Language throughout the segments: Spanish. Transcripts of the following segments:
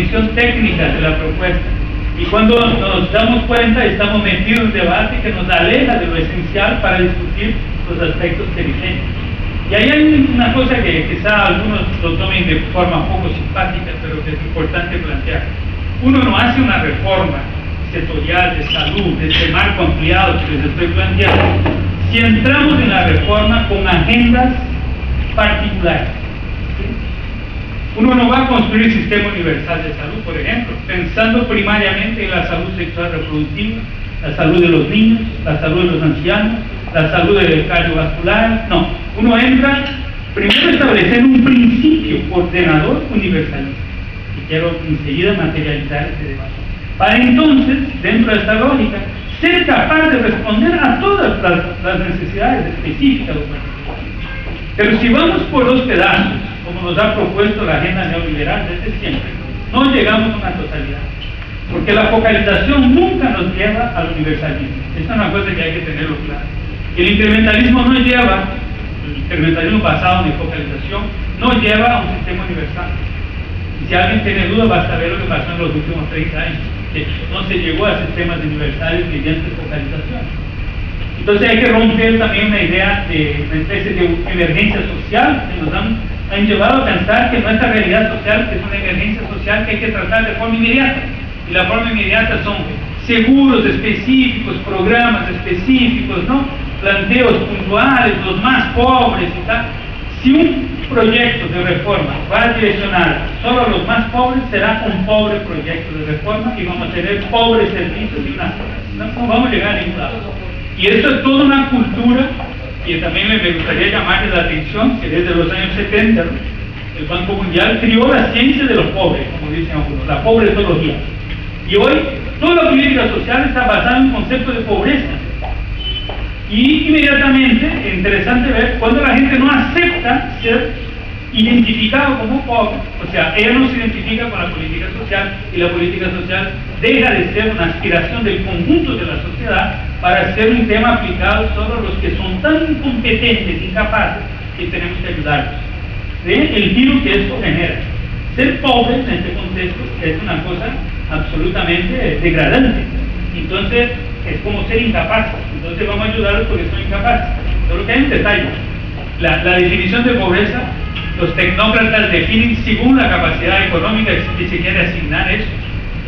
definición técnica de la propuesta. Y cuando nos damos cuenta, estamos metidos en un debate que nos aleja de lo esencial para discutir los aspectos periféricos. Y ahí hay una cosa que quizá algunos lo tomen de forma poco simpática, pero que es importante plantear. Uno no hace una reforma sectorial de salud, de este marco ampliado que les estoy planteando, si entramos en la reforma con agendas particulares. Uno no va a construir el sistema universal de salud, por ejemplo, pensando primariamente en la salud sexual reproductiva, la salud de los niños, la salud de los ancianos, la salud del cardiovascular. No, uno entra primero estableciendo un principio ordenador universalista, y quiero enseguida materializar este debate, para entonces, dentro de esta lógica, ser capaz de responder a todas las necesidades específicas o particulares. Pero si vamos por los pedazos, como nos ha propuesto la agenda neoliberal desde siempre, no llegamos a una totalidad, porque la focalización nunca nos lleva al universalismo. Esta es una cosa que hay que tenerlo claro. El incrementalismo no lleva, el incrementalismo basado en focalización, no lleva a un sistema universal. Y si alguien tiene dudas, basta ver lo que pasó en los últimos 30 años, que no se llegó a sistemas universales mediante focalización. Entonces hay que romper también una idea de una especie de emergencia social que nos han llevado a pensar que nuestra realidad social es una emergencia social que hay que tratar de forma inmediata. Y la forma inmediata son seguros específicos, programas específicos, ¿no? Planteos puntuales, los más pobres y tal. Si un proyecto de reforma va a direccionar solo a los más pobres, será un pobre proyecto de reforma y vamos a tener pobres servicios y unas cosas. No vamos a llegar a ningún lado. Y eso es toda una cultura que también me gustaría llamarles la atención, que desde los años 70 el Banco Mundial crió la ciencia de los pobres, como dicen algunos, la pobretología. Y hoy toda la política social está basada en un concepto de pobreza. Y inmediatamente, es interesante ver, cuando la gente no acepta ser identificado como pobre, o sea, ella no se identifica con la política social, y la política social deja de ser una aspiración del conjunto de la sociedad para ser un tema aplicado solo a los que son tan incompetentes, incapaces, que tenemos que ayudarlos. ¿Ven el giro que esto genera? Ser pobre en este contexto es una cosa absolutamente degradante. Entonces, es como ser incapaces. Entonces vamos a ayudarlos porque son incapaces. Solo que hay un detalle. La definición de pobreza, los tecnócratas definen según la capacidad económica que se quiere asignar eso.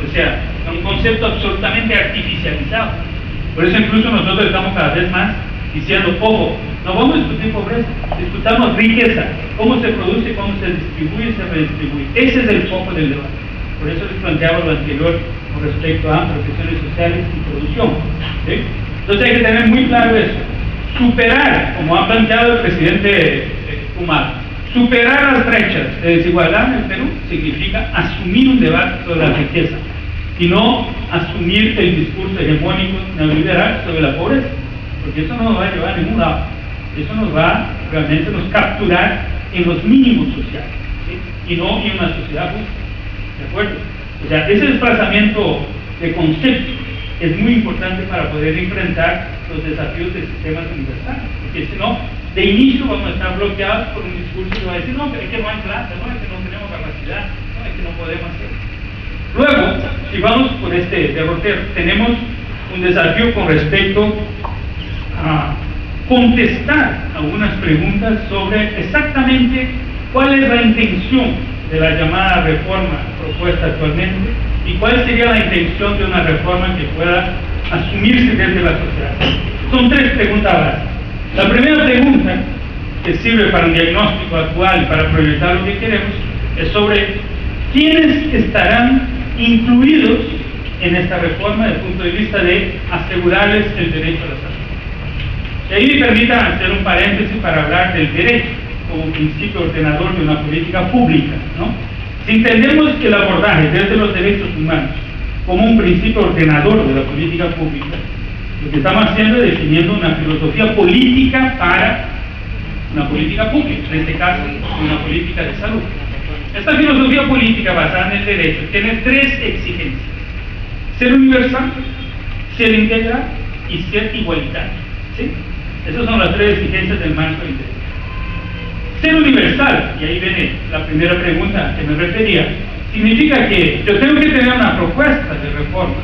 O sea, es un concepto absolutamente artificializado. Por eso incluso nosotros estamos cada vez más diciendo, ojo, no vamos a discutir pobreza, discutamos riqueza, cómo se produce, cómo se distribuye y se redistribuye. Ese es el foco del debate. Por eso les planteaba lo anterior con respecto a profesiones sociales y producción. ¿Sí? Entonces hay que tener muy claro eso. Superar, como ha planteado el presidente Humala, superar las brechas de desigualdad en el Perú significa asumir un debate sobre la riqueza y no asumir el discurso hegemónico neoliberal sobre la pobreza, porque eso no nos va a llevar a ningún lado. Eso nos va, realmente nos capturar en los mínimos sociales, ¿sí? Y no en una sociedad justa. ¿De acuerdo? O sea, ese desplazamiento de conceptos es muy importante para poder enfrentar los desafíos de sistemas universales, porque si no, de inicio vamos a estar bloqueados por un discurso que va a decir, no, pero es que no hay plata, no, es que no tenemos capacidad, no, es que no podemos hacer. Luego, si vamos por este derrotero, tenemos un desafío con respecto a contestar algunas preguntas sobre exactamente cuál es la intención de la llamada reforma propuesta actualmente y cuál sería la intención de una reforma que pueda asumirse desde la sociedad. Son tres preguntas básicas. La primera pregunta, que sirve para un diagnóstico actual y para proyectar lo que queremos, es sobre quiénes estarán incluidos en esta reforma desde el punto de vista de asegurarles el derecho a la salud. Y ahí me permita hacer un paréntesis para hablar del derecho como principio ordenador de una política pública, ¿no? Si entendemos el abordaje desde los derechos humanos como un principio ordenador de la política pública, lo que estamos haciendo es definiendo una filosofía política para una política pública, en este caso una política de salud. Esta filosofía política basada en el derecho tiene tres exigencias: ser universal, ser integral y ser igualitario. ¿Sí? Esas son las tres exigencias del marco del derecho. Ser universal, y ahí viene la primera pregunta que me refería, significa que yo tengo que tener una propuesta de reforma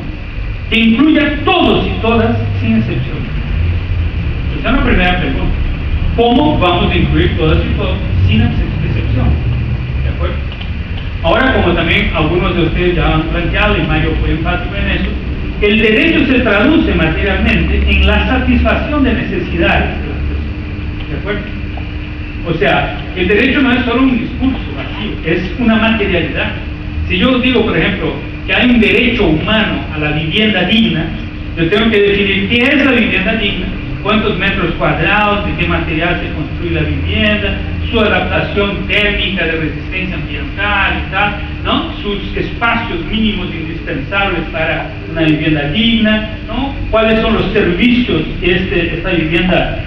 que incluya todos y todas sin excepción. Esa es la primera pregunta. ¿Cómo vamos a incluir todas y todos sin excepción? ¿De acuerdo? Ahora, como también algunos de ustedes ya han planteado, y Mario fue enfático en eso, el derecho se traduce materialmente en la satisfacción de necesidades de las personas. ¿De acuerdo? O sea, el derecho no es solo un discurso vacío, es una materialidad. Si yo digo, por ejemplo, que hay un derecho humano a la vivienda digna, yo tengo que definir qué es la vivienda digna, cuántos metros cuadrados, de qué material se construye la vivienda, su adaptación térmica de resistencia ambiental y tal, ¿no? Sus espacios mínimos indispensables para una vivienda digna, ¿no? Cuáles son los servicios que esta vivienda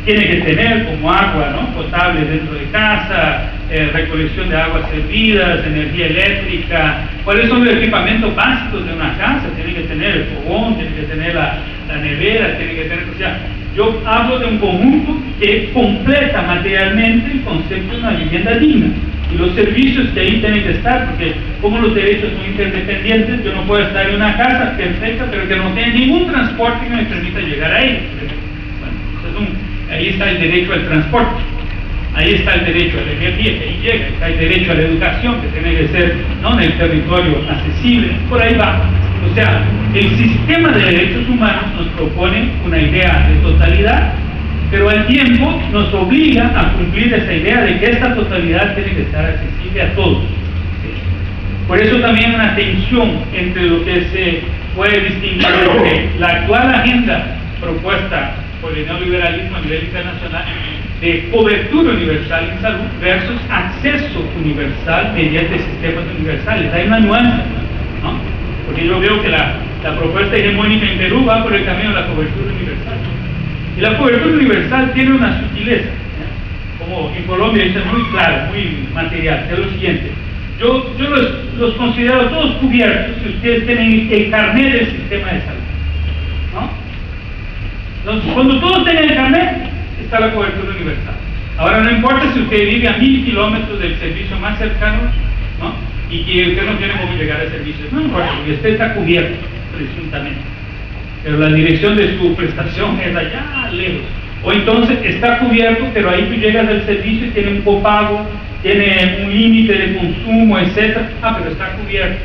tiene que tener, como agua, ¿no? Potable dentro de casa, recolección de aguas servidas, energía eléctrica, cuáles son los equipamientos básicos de una casa, tiene que tener el fogón, tiene que tener la nevera, tiene que tener, o sea, yo hablo de un conjunto que completa materialmente el concepto de una vivienda digna y los servicios que ahí tienen que estar, porque como los derechos son interdependientes, yo no puedo estar en una casa perfecta pero que no tenga ningún transporte que me permita llegar a ella. Bueno, ahí está el derecho al transporte, ahí está el derecho a la energía, que ahí llega, está el derecho a la educación, que tiene que ser, ¿no?, en el territorio accesible, por ahí va. O sea, el sistema de derechos humanos nos propone una idea de totalidad, pero al tiempo nos obliga a cumplir esa idea de que esta totalidad tiene que estar accesible a todos. Por eso también hay una tensión entre lo que se puede distinguir entre la actual agenda propuesta por el neoliberalismo a nivel internacional de cobertura universal en salud versus acceso universal mediante sistemas universales. Hay una nuance, ¿no? Porque yo veo que la propuesta hegemónica en Perú va por el camino de la cobertura universal. Y la cobertura universal tiene una sutileza, ¿eh? Como en Colombia es muy claro, muy material, es lo siguiente. Yo los considero todos cubiertos si ustedes tienen el carnet del sistema de salud, ¿no? Entonces, cuando todos tengan el carnet, está la cobertura universal. Ahora, no importa si usted vive a 1000 kilómetros del servicio más cercano, ¿no?, y que usted no tiene cómo llegar al servicio, no importa, porque usted está cubierto, presuntamente, pero la dirección de su prestación es allá lejos. O entonces está cubierto, pero ahí tú llegas al servicio y tiene un copago, tiene un límite de consumo, etc. Pero está cubierto.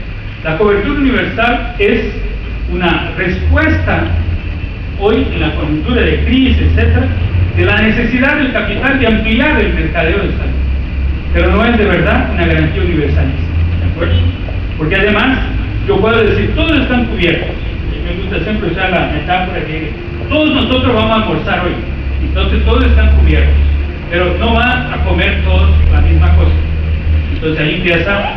La cobertura universal es una respuesta hoy en la coyuntura de crisis, etc., de la necesidad del capital de ampliar el mercadeo de salud, pero no es de verdad una garantía universalista, ¿de acuerdo? Porque además yo puedo decir, todos están cubiertos, y me gusta siempre usar la metáfora que todos nosotros vamos a almorzar hoy, entonces todos están cubiertos, pero no van a comer todos la misma cosa. Entonces ahí empieza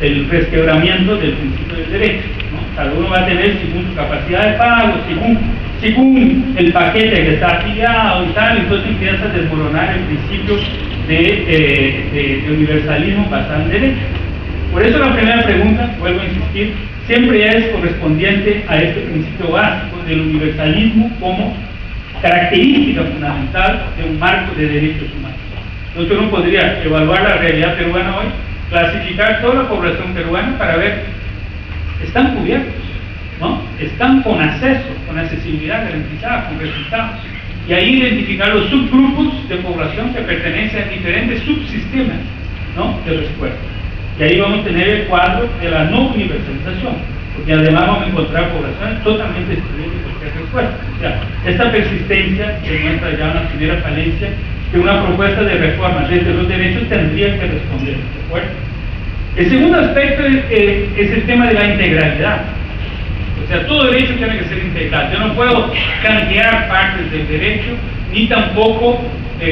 el resquebramiento del principio del derecho, ¿no? Cada uno va a tener según su capacidad de pago, según el paquete que está afiliado y tal, entonces empieza a desmoronar el principio de universalismo basado en derecho. Por eso la primera pregunta, vuelvo a insistir, siempre es correspondiente a este principio básico del universalismo como característica fundamental de un marco de derechos humanos. Entonces uno podría evaluar la realidad peruana hoy, clasificar toda la población peruana para ver, están cubiertos, ¿no? Están con acceso, con accesibilidad garantizada, con resultados. Y ahí identificar los subgrupos de población que pertenecen a diferentes subsistemas, ¿no?, de respuesta. Y ahí vamos a tener el cuadro de la no universalización, porque además vamos a encontrar poblaciones totalmente excluidas de cualquier respuesta. O sea, esta persistencia demuestra ya una primera falencia que una propuesta de reforma desde los derechos tendría que responder, ¿de acuerdo? El segundo aspecto es el tema de la integralidad. O sea, todo derecho tiene que ser integral. Yo no puedo canjear partes del derecho, ni tampoco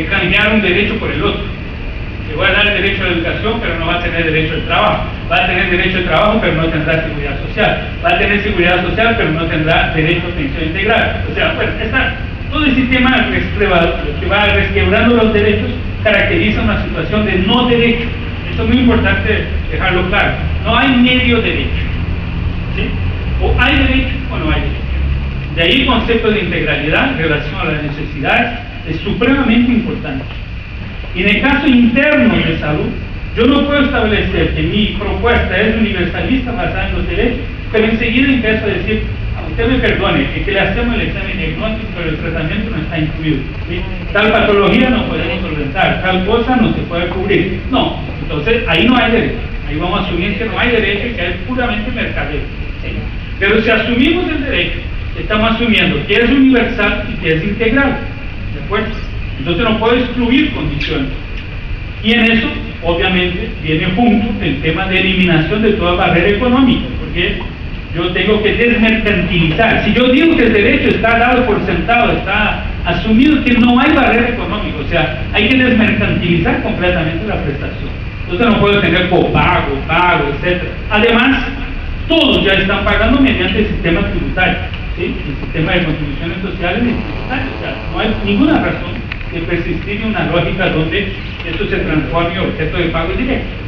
canjear un derecho por el otro. Le voy a dar el derecho a la educación, pero no va a tener derecho al trabajo. Va a tener derecho al trabajo, pero no tendrá seguridad social. Va a tener seguridad social, pero no tendrá derecho a pensión integral. O sea, bueno, todo el sistema que va resquebrando los derechos caracteriza una situación de no derecho. Esto es muy importante dejarlo claro. No hay medio derecho, ¿sí? O hay derecho o no hay derecho. De ahí el concepto de integralidad en relación a las necesidades es supremamente importante. Y en el caso interno de salud, Yo no puedo establecer que mi propuesta es universalista basada en los derechos, pero enseguida empiezo a decir, usted me perdone, que le hacemos el examen diagnóstico, pero el tratamiento no está incluido, ¿sí? Tal patología no podemos solventar, tal cosa no se puede cubrir. No, entonces ahí no hay derecho, ahí vamos a asumir que no hay derecho y que es puramente mercadeo, ¿sí? Pero si asumimos el derecho, estamos asumiendo que es universal y que es integral, ¿de acuerdo? Entonces no puedo excluir condiciones. Y en eso, obviamente, viene junto el tema de eliminación de toda barrera económica, porque yo tengo que desmercantilizar. Si yo digo que el derecho está dado por sentado, está asumido que no hay barrera económica, o sea, hay que desmercantilizar completamente la prestación. Entonces no puedo tener copago, pago, etc. Además, todos ya están pagando mediante el sistema tributario, ¿sí? El sistema de contribuciones sociales y tributarias. O sea, no hay ninguna razón de persistir en una lógica donde esto se transforme en objeto de pago directo.